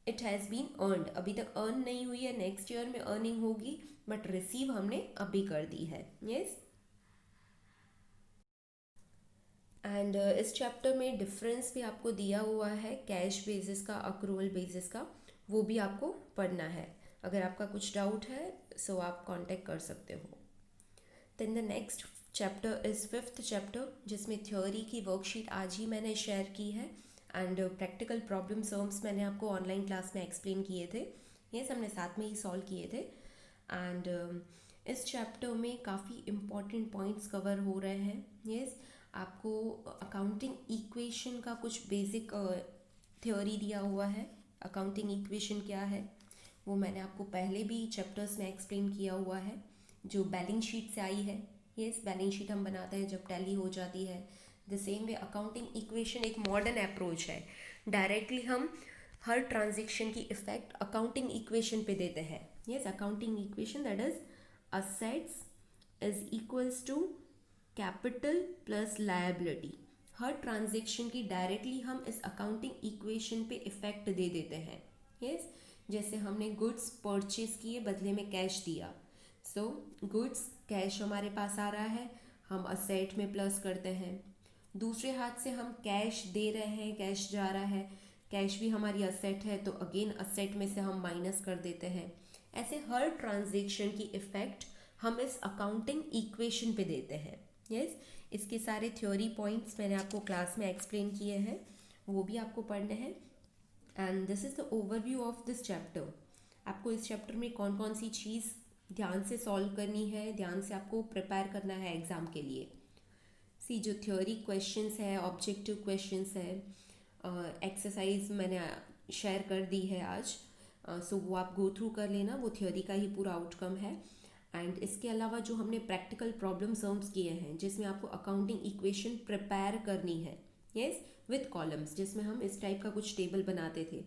it has been earned. अभी तक अर्न नहीं हुई है, नेक्स्ट ईयर में अर्निंग होगी बट रिसीव हमने अभी कर दी है। यस, एंड इस चैप्टर में डिफरेंस भी आपको दिया हुआ है, कैश बेसिस का, अक्रूवल बेसिस का, वो भी आपको पढ़ना है। अगर आपका कुछ डाउट है सो आप कांटेक्ट कर सकते हो। Then the next chapter is fifth chapter, जिसमें थ्योरी की वर्कशीट आज ही मैंने शेयर की है एंड प्रैक्टिकल प्रॉब्लम सॉल्व्स मैंने आपको ऑनलाइन क्लास में एक्सप्लेन किए थे। ये हमने साथ में ही सॉल्व किए थे एंड इस चैप्टर में काफ़ी इम्पॉर्टेंट पॉइंट्स कवर हो रहे हैं। यस, आपको अकाउंटिंग इक्वेशन का कुछ बेसिक थ्योरी दिया हुआ है। अकाउंटिंग इक्वेशन क्या है वो मैंने आपको पहले भी चैप्टर्स में एक्सप्लेन किया हुआ है, जो बैलेंस शीट से आई है। यस, बैलेंस शीट हम बनाते हैं जब टैली हो जाती है। The same way accounting equation एक मॉडर्न अप्रोच है। डायरेक्टली हम हर ट्रांजेक्शन की इफेक्ट अकाउंटिंग इक्वेशन पे देते हैं। Yes, accounting equation that is assets is equals to capital plus liability. हर ट्रांजेक्शन की डायरेक्टली हम इस अकाउंटिंग इक्वेशन पे इफेक्ट दे देते हैं। यस, जैसे हमने गुड्स परचेज किए, बदले में कैश दिया, सो गुड्स कैश हमारे पास आ रहा है, हम असेट में प्लस करते हैं। दूसरे हाथ से हम कैश दे रहे हैं, कैश जा रहा है, कैश भी हमारी असेट है तो अगेन असेट में से हम माइनस कर देते हैं। ऐसे हर ट्रांजेक्शन की इफेक्ट हम इस अकाउंटिंग इक्वेशन पे देते हैं। यस, इसके सारे थ्योरी पॉइंट्स मैंने आपको क्लास में एक्सप्लेन किए हैं, वो भी आपको पढ़ने हैं and this is the overview of this chapter. आपको इस चैप्टर में कौन कौन सी चीज़ ध्यान से सॉल्व करनी है, ध्यान से आपको प्रिपेयर करना है एग्ज़ाम के लिए। सी, जो थ्योरी क्वेश्चंस है, ऑब्जेक्टिव क्वेश्चंस है, एक्सरसाइज मैंने शेयर कर दी है आज, सो वो आप गो थ्रू कर लेना, वो थ्योरी का ही पूरा आउटकम है। एंड इसके अलावा जो हमने प्रैक्टिकल प्रॉब्लम सॉल्व किए हैं जिसमें आपको अकाउंटिंग इक्वेशन प्रिपेयर करनी है, यस, विद कॉलम्स, जिसमें हम इस टाइप का कुछ टेबल बनाते थे।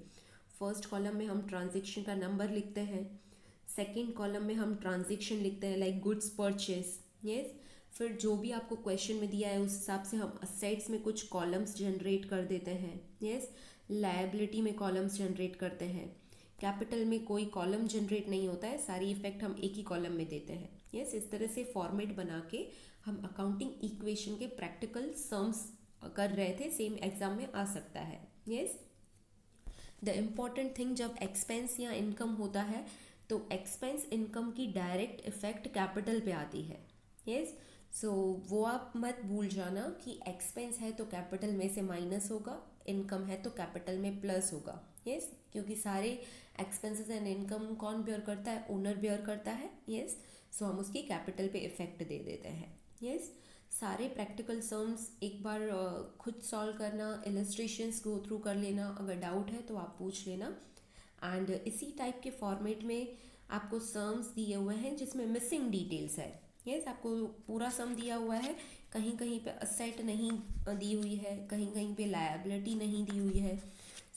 फर्स्ट कॉलम में हम ट्रांजेक्शन का नंबर लिखते हैं, सेकेंड कॉलम में हम ट्रांजेक्शन लिखते हैं लाइक गुड्स परचेज। यस, फिर जो भी आपको क्वेश्चन में दिया है उस हिसाब से हम असेट्स में कुछ कॉलम्स जनरेट कर देते हैं। यस, लायबिलिटी में कॉलम्स जनरेट करते हैं, कैपिटल में कोई कॉलम जनरेट नहीं होता है, सारी इफेक्ट हम एक ही कॉलम में देते हैं। यस, इस तरह से फॉर्मेट बना के हम अकाउंटिंग इक्वेशन के प्रैक्टिकल सम्स कर रहे थे, सेम एग्जाम में आ सकता है। यस, द इम्पॉर्टेंट थिंग, जब एक्सपेंस या इनकम होता है तो एक्सपेंस इनकम की डायरेक्ट इफेक्ट कैपिटल पे आती है। यस, सो वो आप मत भूल जाना कि एक्सपेंस है तो कैपिटल में से माइनस होगा, इनकम है तो कैपिटल में प्लस होगा। यस, क्योंकि सारे एक्सपेंसेस एंड इनकम कौन बेयर करता है? ओनर बेयर करता है। यस, सो हम उसकी कैपिटल पे इफेक्ट दे देते हैं। यस, सारे प्रैक्टिकल सम्स एक बार खुद सॉल्व करना, इलस्ट्रेशंस गो थ्रू कर लेना, अगर डाउट है तो आप पूछ लेना। एंड इसी टाइप के फॉर्मेट में आपको सम्स दिए हुए हैं जिसमें मिसिंग डिटेल्स है। यस, आपको पूरा सम दिया हुआ है, कहीं कहीं पे असेट नहीं दी हुई है, कहीं कहीं पे लायबिलिटी नहीं दी हुई है।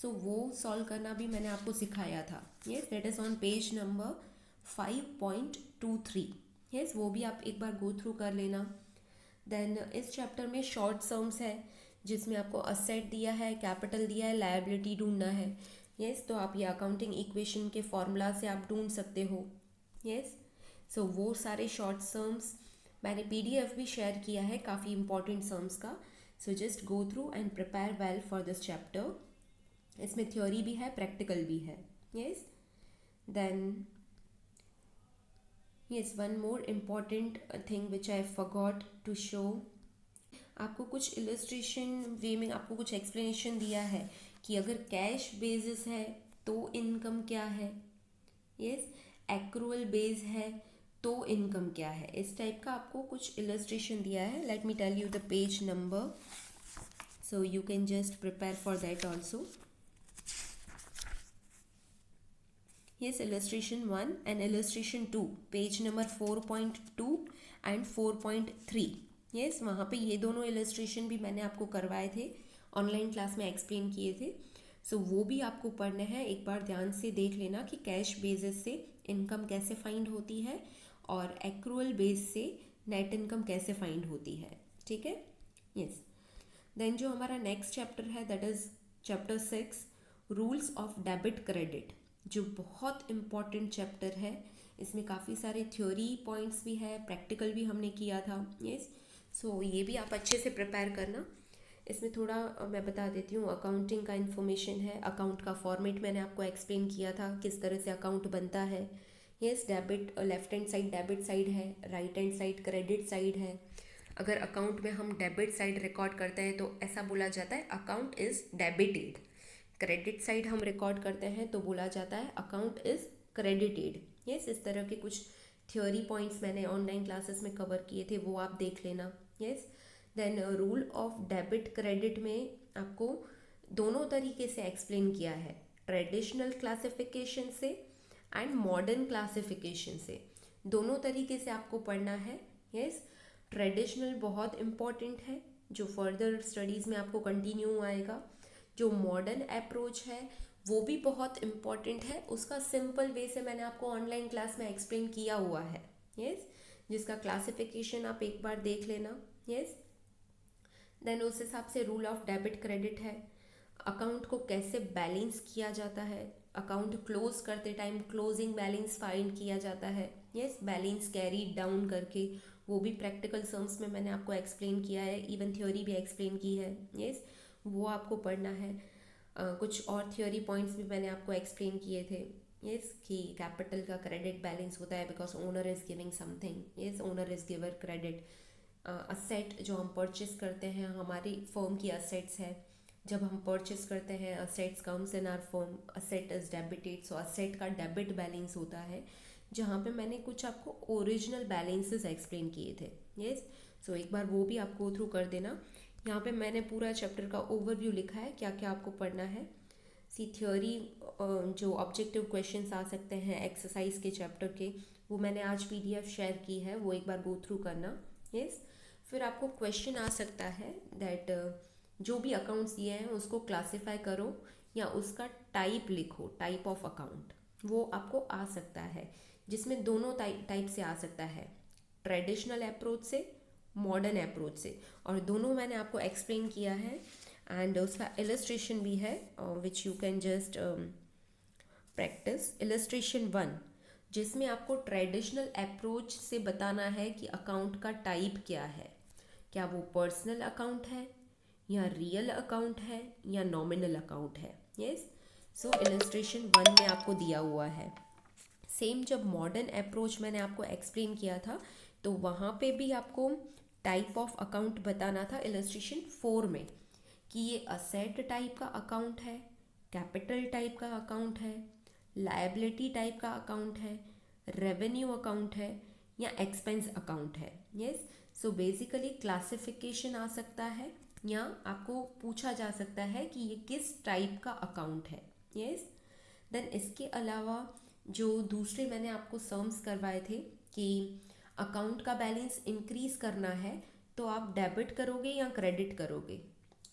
सो वो सॉल्व करना भी मैंने आपको सिखाया था। Yes, that is on page number 5.23। Yes, वो भी आप एक बार गो थ्रू कर लेना। देन इस चैप्टर में शॉर्ट सम्स है जिसमें आपको असेट दिया है, कैपिटल दिया है, लायबिलिटी ढूंढना है। यस, तो आप ये अकाउंटिंग इक्वेशन के फॉर्मूला से आप ढूंढ सकते हो। यस, सो वो सारे शॉर्ट सम्स मैंने पीडीएफ भी शेयर किया है काफ़ी इंपॉर्टेंट सम्स का। So just go through and prepare well for this chapter. इसमें थ्योरी भी है, प्रैक्टिकल भी है। Yes, then yes, one more important thing which I forgot to show। आपको कुछ इलस्ट्रेशन वे में आपको कुछ एक्सप्लेनेशन दिया है कि अगर कैश बेसिस है तो इनकम क्या है। यस, एक्रूअल बेस है तो इनकम क्या है। इस टाइप का आपको कुछ इलस्ट्रेशन दिया है। Let me tell you the page number so you can just prepare for that also. Yes, illustration 1 and illustration 2, page number 4.2 and 4.3। yes, वहाँ पे ये दोनों illustration भी मैंने आपको करवाए थे, ऑनलाइन क्लास में एक्सप्लेन किए थे। सो वो भी आपको पढ़ने हैं, एक बार ध्यान से देख लेना कि कैश बेसिस से इनकम कैसे फाइंड होती है और एक्रूअल बेस से नेट इनकम कैसे फाइंड होती है। ठीक है। यस, देन जो हमारा नेक्स्ट चैप्टर है that is chapter 6, rules of debit credit, जो बहुत इम्पॉर्टेंट चैप्टर है। इसमें काफ़ी सारे थ्योरी पॉइंट्स भी है, प्रैक्टिकल भी हमने किया था। यस, सो ये भी आप अच्छे से प्रिपेयर करना। इसमें थोड़ा मैं बता देती हूँ, अकाउंटिंग का इन्फॉर्मेशन है, अकाउंट का फॉर्मेट मैंने आपको एक्सप्लेन किया था किस तरह से अकाउंट बनता है। Yes, debit left hand side debit side है, right hand side credit side है। अगर अकाउंट में हम डेबिट साइड रिकॉर्ड करते हैं तो ऐसा बोला जाता है account is debited. Credit side हम रिकॉर्ड करते हैं तो बोला जाता है अकाउंट इज़ क्रेडिटेड। यस, इस तरह के कुछ थ्योरी पॉइंट्स मैंने ऑनलाइन क्लासेस में कवर किए थे, वो आप देख लेना। Yes, then rule of debit credit में आपको दोनों तरीके से एक्सप्लेन किया है, ट्रेडिशनल क्लासिफिकेशन से एंड मॉडर्न क्लासिफिकेशन से। दोनों तरीके से आपको पढ़ना है। यस, ट्रेडिशनल बहुत इम्पॉर्टेंट है जो फर्दर स्टडीज़ में आपको कंटिन्यू आएगा। जो मॉडर्न अप्रोच है वो भी बहुत इम्पॉर्टेंट है, उसका सिंपल वे से मैंने आपको ऑनलाइन क्लास में एक्सप्लेन किया हुआ है। यस, जिसका क्लासिफिकेशन आप एक बार देख लेना। यस, देन उस हिसाब से रूल ऑफ डेबिट क्रेडिट है, अकाउंट को कैसे बैलेंस किया जाता है, अकाउंट क्लोज करते टाइम क्लोजिंग बैलेंस फाइंड किया जाता है। यस, बैलेंस कैरी डाउन करके, वो भी प्रैक्टिकल सम्स में मैंने आपको एक्सप्लेन किया है, इवन थ्योरी भी एक्सप्लेन की है। यस, वो आपको पढ़ना है। कुछ और थ्योरी पॉइंट्स भी मैंने आपको एक्सप्लेन किए थे। यस, कि कैपिटल का क्रेडिट बैलेंस होता है because owner is giving something. Yes, owner is giver credit. Asset जो हम परचेस करते हैं, हमारी फर्म की असेट्स है, जब हम परचेस करते हैं assets comes in are firm, asset is debited, so asset का डेबिट बैलेंस होता है, जहाँ पे मैंने कुछ आपको ओरिजिनल बैलेंसेस एक्सप्लेन किए थे। यस, सो एक बार वो भी आप गो थ्रू कर देना। यहाँ पे मैंने पूरा चैप्टर का ओवरव्यू लिखा है, क्या क्या आपको पढ़ना है। सी थ्योरी जो ऑब्जेक्टिव क्वेश्चंस आ सकते हैं एक्सरसाइज के चैप्टर के, वो मैंने आज पीडीएफ शेयर की है, वो एक बार गो थ्रू करना। यस, फिर आपको क्वेश्चन आ सकता है दैट जो भी अकाउंट्स दिए हैं उसको क्लासिफाई करो या उसका टाइप लिखो, टाइप ऑफ अकाउंट, वो आपको आ सकता है, जिसमें दोनों टाइप से आ सकता है, ट्रेडिशनल अप्रोच से, मॉडर्न अप्रोच से, और दोनों मैंने आपको एक्सप्लेन किया है। एंड उसका इलस्ट्रेशन भी है which you can just practice. Illustration 1 जिसमें आपको ट्रेडिशनल अप्रोच से बताना है कि अकाउंट का टाइप क्या है, क्या वो पर्सनल अकाउंट है या रियल अकाउंट है या नॉमिनल अकाउंट है। यस, सो इलस्ट्रेशन 1 में आपको दिया हुआ है। सेम जब मॉडर्न अप्रोच मैंने आपको एक्सप्लेन किया था तो वहाँ पे भी आपको टाइप ऑफ अकाउंट बताना था इलस्ट्रेशन 4 में कि ये असेट टाइप का अकाउंट है, कैपिटल टाइप का अकाउंट है, लायबिलिटी टाइप का अकाउंट है, रेवेन्यू अकाउंट है या एक्सपेंस अकाउंट है. यस, सो बेसिकली क्लासिफिकेशन आ सकता है या आपको पूछा जा सकता है कि ये किस टाइप का अकाउंट है. यस, देन इसके अलावा जो दूसरे मैंने आपको सम्स करवाए थे कि अकाउंट का बैलेंस इंक्रीज करना है तो आप डेबिट करोगे या क्रेडिट करोगे.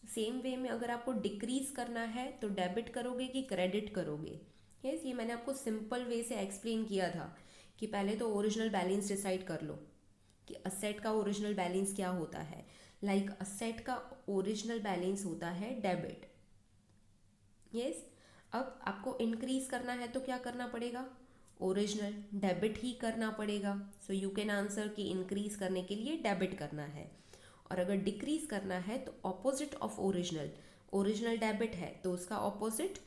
सेम वे में अगर आपको डिक्रीज करना है तो डेबिट करोगे कि क्रेडिट करोगे. यस, ये मैंने आपको सिंपल वे से एक्सप्लेन किया था कि पहले तो ओरिजिनल बैलेंस डिसाइड कर लो कि असेट का ओरिजिनल बैलेंस क्या होता है. लाइक असेट का ओरिजिनल बैलेंस होता है डेबिट. यस, अब आपको इंक्रीज करना है तो क्या करना पड़ेगा, ओरिजिनल डेबिट ही करना पड़ेगा. सो यू कैन आंसर कि इंक्रीज करने के लिए डेबिट करना है. और अगर डिक्रीज करना है तो opposite of original, original debit है तो उसका ऑपोजिट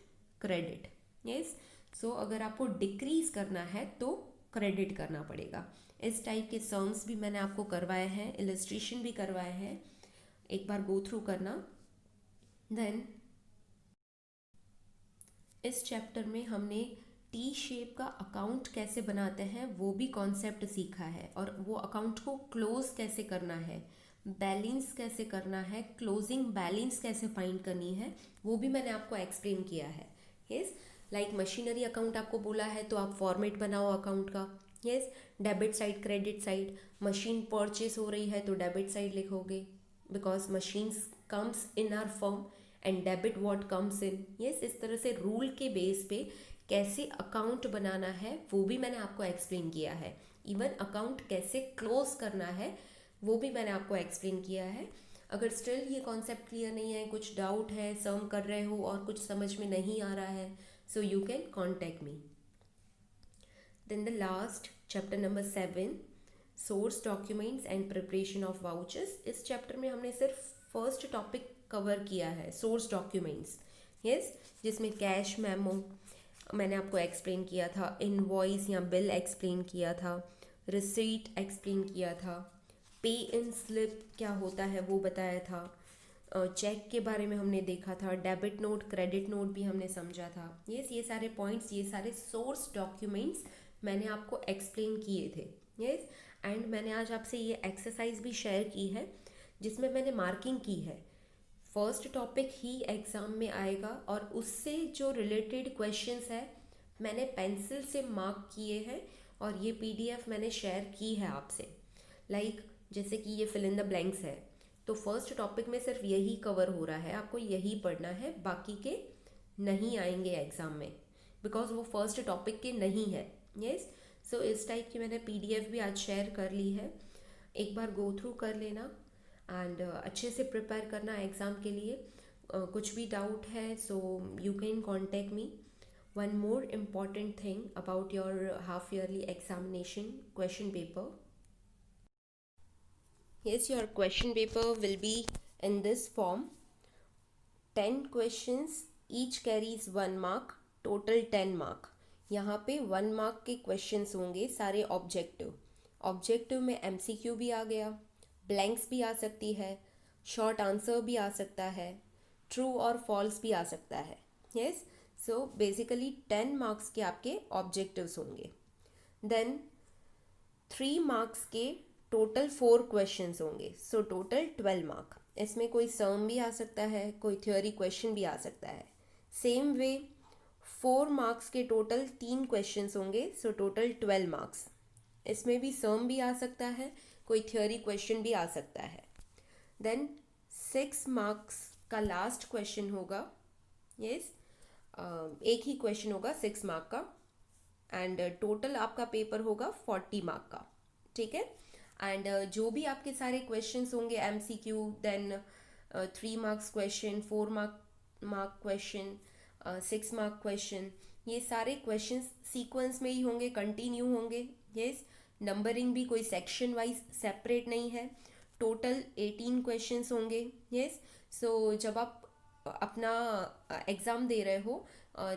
क्रेडिट. यस, सो अगर आपको डिक्रीज करना है तो क्रेडिट करना पड़ेगा. इस टाइप के सम्स भी मैंने आपको करवाए हैं, इलस्ट्रेशन भी करवाए हैं, एक बार गो थ्रू करना. देन इस चैप्टर में हमने टी शेप का अकाउंट कैसे बनाते हैं वो भी कॉन्सेप्ट सीखा है, और वो अकाउंट को क्लोज कैसे करना है, बैलेंस कैसे करना है, क्लोजिंग बैलेंस कैसे फाइंड करनी है, वो भी मैंने आपको एक्सप्लेन किया है. यस, लाइक मशीनरी अकाउंट आपको बोला है तो आप फॉर्मेट बनाओ अकाउंट का. Yes, debit side credit side, machine purchase हो रही है तो डेबिट साइड लिखोगे because machines comes in are firm and debit what comes in. Yes, इस तरह से रूल के बेस पे कैसे अकाउंट बनाना है वो भी मैंने आपको एक्सप्लेन किया है. इवन अकाउंट कैसे क्लोज करना है वो भी मैंने आपको एक्सप्लेन किया है. अगर स्टिल ये कॉन्सेप्ट क्लियर नहीं है, कुछ डाउट है, सम कर रहे हो और कुछ समझ में नहीं आ रहा है, so you can contact me. Then the last chapter number 7, source documents and preparation of vouchers. इस चैप्टर में हमने सिर्फ फर्स्ट टॉपिक कवर किया है, सोर्स डॉक्यूमेंट्स. यस, जिसमें कैश मेमो मैंने आपको एक्सप्लेन किया था, इनवॉइस या बिल एक्सप्लेन किया था, रिसीट एक्सप्लेन किया था, पे इन स्लिप क्या होता है वो बताया था, चेक के बारे में हमने देखा था, डेबिट नोट क्रेडिट नोट भी हमने समझा था. ये सारे पॉइंट्स, ये सारे सोर्स डॉक्यूमेंट्स मैंने आपको एक्सप्लेन किए थे. यस, एंड मैंने आज आपसे ये एक्सरसाइज भी शेयर की है जिसमें मैंने मार्किंग की है. फर्स्ट टॉपिक ही एग्ज़ाम में आएगा और उससे जो रिलेटेड क्वेश्चंस है मैंने पेंसिल से मार्क किए हैं और ये पीडीएफ मैंने शेयर की है आपसे. लाइक जैसे कि ये फिल इन द ब्लैंक्स है तो फर्स्ट टॉपिक में सिर्फ यही कवर हो रहा है, आपको यही पढ़ना है, बाकी के नहीं आएंगे एग्ज़ाम में बिकॉज वो फर्स्ट टॉपिक के नहीं है. यस, सो इस टाइप की मैंने पीडीएफ भी आज शेयर कर ली है, एक बार गो थ्रू कर लेना एंड अच्छे से प्रिपेयर करना एग्ज़ाम के लिए. कुछ भी डाउट है so you can contact me. One more important thing about your half yearly examination question paper. Yes, your question paper will be in this form. 10 questions, each carries 1 mark, total 10 mark. यहाँ पे 1 mark के questions होंगे सारे objective. Objective में MCQ भी आ गया, blanks भी आ सकती है, शॉर्ट आंसर भी आ सकता है, ट्रू और फॉल्स भी आ सकता है. यस, सो बेसिकली 10 मार्क्स के आपके ऑब्जेक्टिव्स होंगे. देन 3 मार्क्स के टोटल 4 क्वेश्चंस होंगे, सो टोटल 12 मार्क. इसमें कोई सम भी आ सकता है, कोई थ्योरी क्वेश्चन भी आ सकता है. सेम वे 4 मार्क्स के टोटल 3 क्वेश्चंस होंगे, सो टोटल 12 मार्क्स. इसमें भी सम भी आ सकता है, कोई थ्योरी क्वेश्चन भी आ सकता है. देन 6 मार्क्स का लास्ट क्वेश्चन होगा. यस, एक ही क्वेश्चन होगा 6 मार्क का एंड टोटल आपका पेपर होगा 40 मार्क का. ठीक है, एंड जो भी आपके सारे क्वेश्चंस होंगे MCQ, then 3 marks question, 4 mark question, 6 mark question, ये सारे क्वेश्चंस सीक्वेंस में ही होंगे, कंटिन्यू होंगे. यस, नंबरिंग भी कोई सेक्शन वाइज सेपरेट नहीं है. टोटल 18 क्वेश्चंस होंगे. यस, सो जब आप अपना एग्ज़ाम दे रहे हो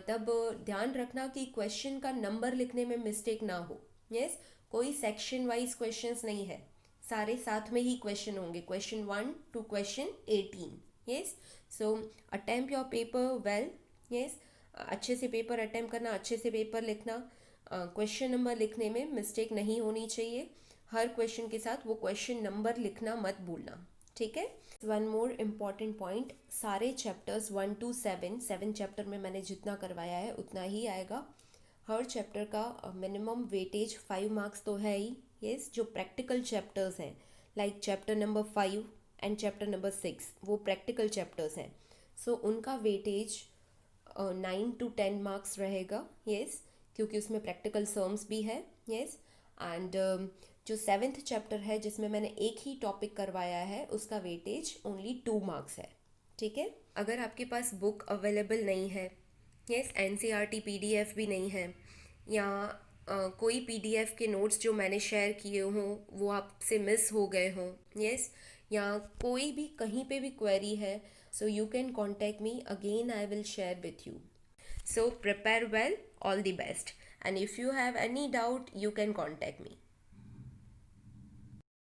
तब ध्यान रखना कि क्वेश्चन का नंबर लिखने में मिस्टेक ना हो. यस, कोई सेक्शन वाइज क्वेश्चंस नहीं है, सारे साथ में ही क्वेश्चन होंगे, question 1 to question 18. Yes, so attempt your paper well. Yes, अच्छे से पेपर अटेम्प्ट करना, अच्छे से पेपर लिखना. क्वेश्चन नंबर लिखने में मिस्टेक नहीं होनी चाहिए. हर क्वेश्चन के साथ वो क्वेश्चन नंबर लिखना मत भूलना. ठीक है. वन मोर इम्पॉर्टेंट पॉइंट, सारे चैप्टर्स 1 to 7 चैप्टर में मैंने जितना करवाया है उतना ही आएगा. हर चैप्टर का मिनिमम वेटेज 5 मार्क्स तो है ही. यस, जो प्रैक्टिकल चैप्टर्स हैं like chapter number 5 and chapter number 6 वो प्रैक्टिकल चैप्टर्स हैं. सो उनका वेटेज 9 to 10 मार्क्स रहेगा. यस, क्योंकि उसमें प्रैक्टिकल सर्म्स भी है. यस, एंड जो 7th चैप्टर है जिसमें मैंने एक ही टॉपिक करवाया है उसका वेटेज ओनली 2 मार्क्स है. ठीक है. अगर आपके पास बुक अवेलेबल नहीं है, यस, NCERT PDF भी नहीं है, या कोई PDF के नोट्स जो मैंने शेयर किए हों वो आपसे मिस हो गए हों, यस, या कोई भी कहीं पे भी क्वेरी है, so you can contact me again. I will share with you. So prepare well, all the best. And if you have any doubt, you can contact me.